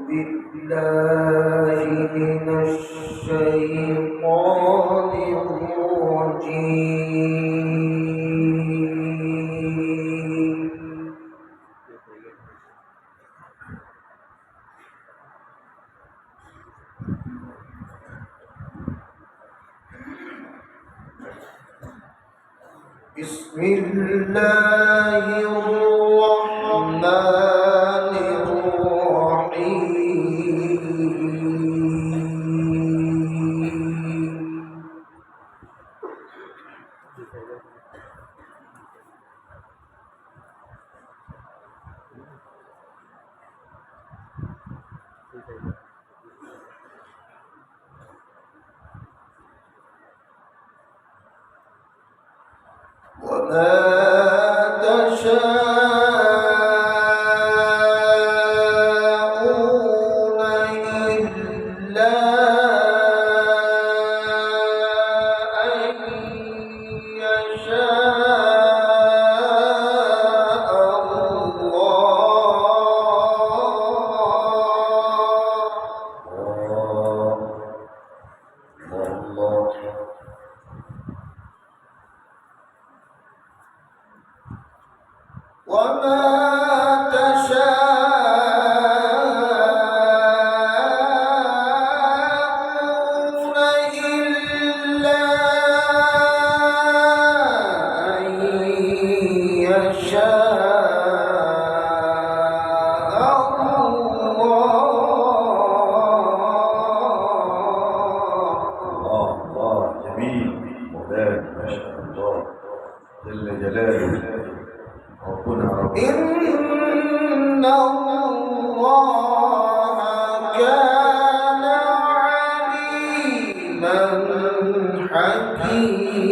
بالله من الشيطان الرجيم. بسم الله الرحمن وما تشاءون إلا أن يشاء الله. وما تشاءون إلا أن يشاء الله. جميل مولانا، ما شاء الله جل جلاله. إن الله كان عليما حكيما.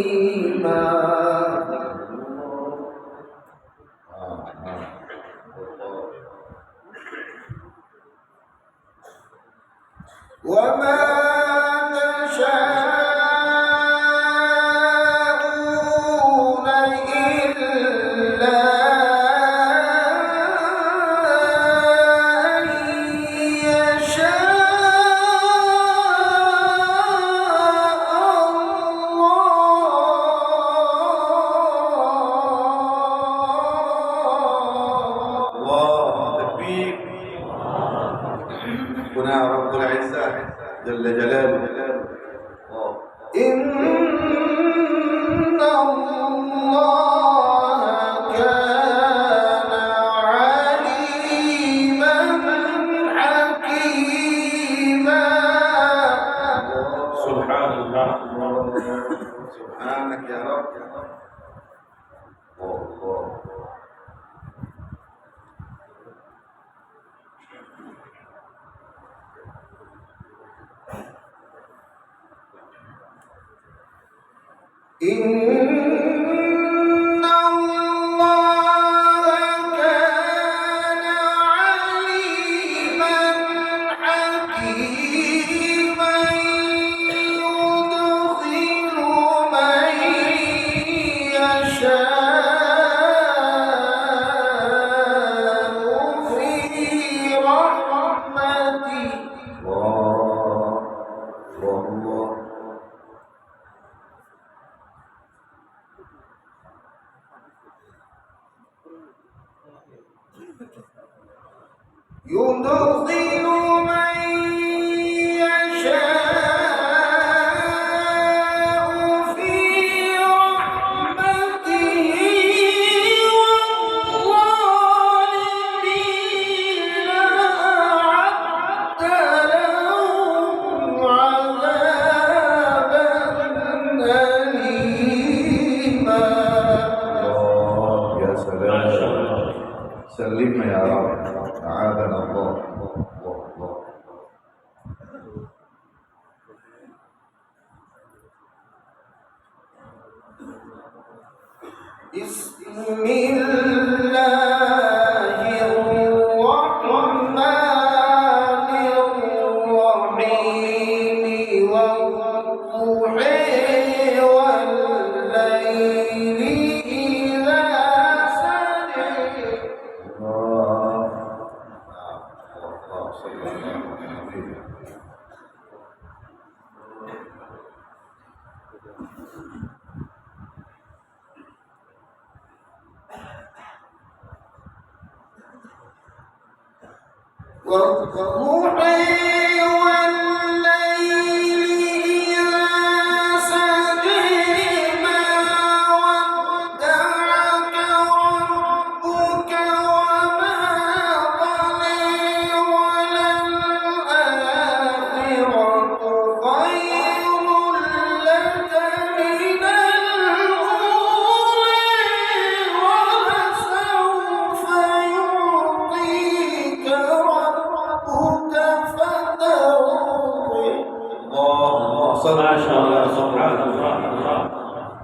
وما تشاءون إلا ربنا رب العزة جل جلاله. إن الله كان عليما حكيما. سبحان الله. سبحانك يا رب. الله. إن الله كان عليما حكيما. يدخل من يشاء في رحمته. الله. يدخل من يشاء في رحمته والظالمين أعد لهم عذابا أليما. يا سلام، سلمنا يا رب، أعاذنا الله. صلى الله عليه.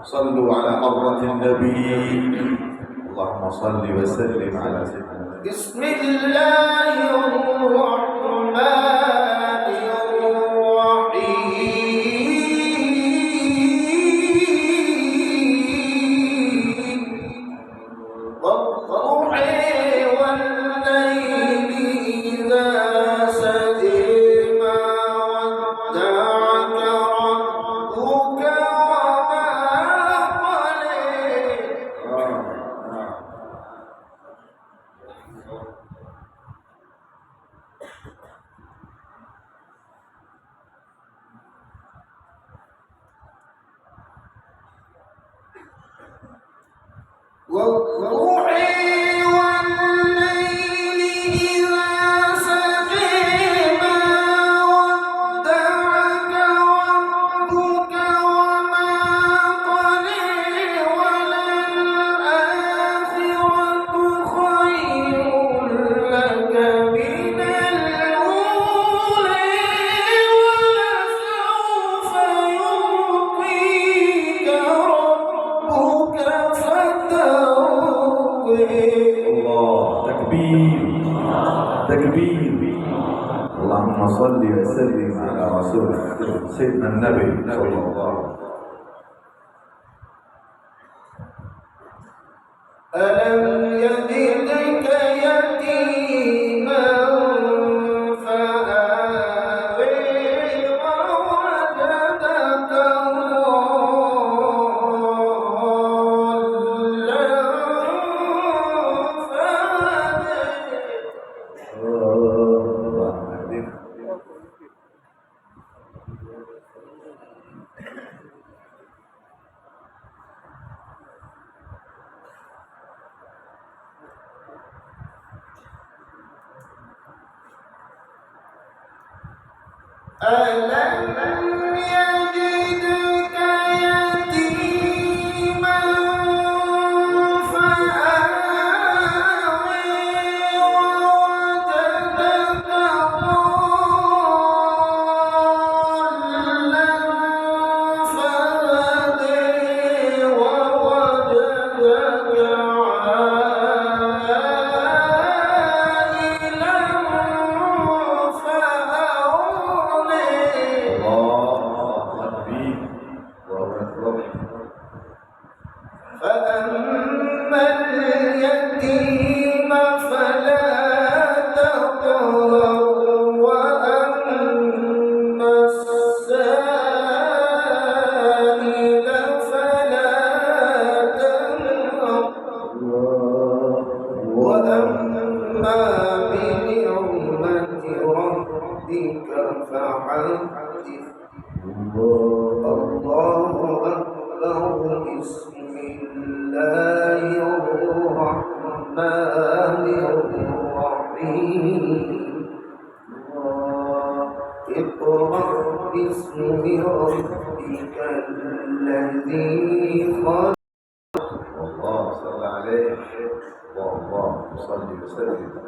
صلوا على حضرة النبي. اللهم صل وسلم على سيدنا. بسم الله الرحمن الرحيم. والضحى والليل إذا سجى ما ودعك ربك والضحى والليل إذا سجى ما ودعك ربك وما قلى وللآخرة خير لك من الأولى ولسوف يعطيك ربك الله تكبير تكبير. اللهم صل وسلم على رسولك سيدنا النبي صلى الله عليه وسلم. ألم يجدك يتيما فآوى ووجدك ضالا فهدى. ألم يجدك يتيما فآوى ووجدك ضالا فهدى ووجدك فأما اليتيم فلا تقهر وأما السائل فلا تنهر وأما بنعمة ربك فحدث. الله أكبر. بسم الله الرحمن الرحيم. اقرأ باسم ربك الذي خلق. الله صل عليه. اللهم صل وسلم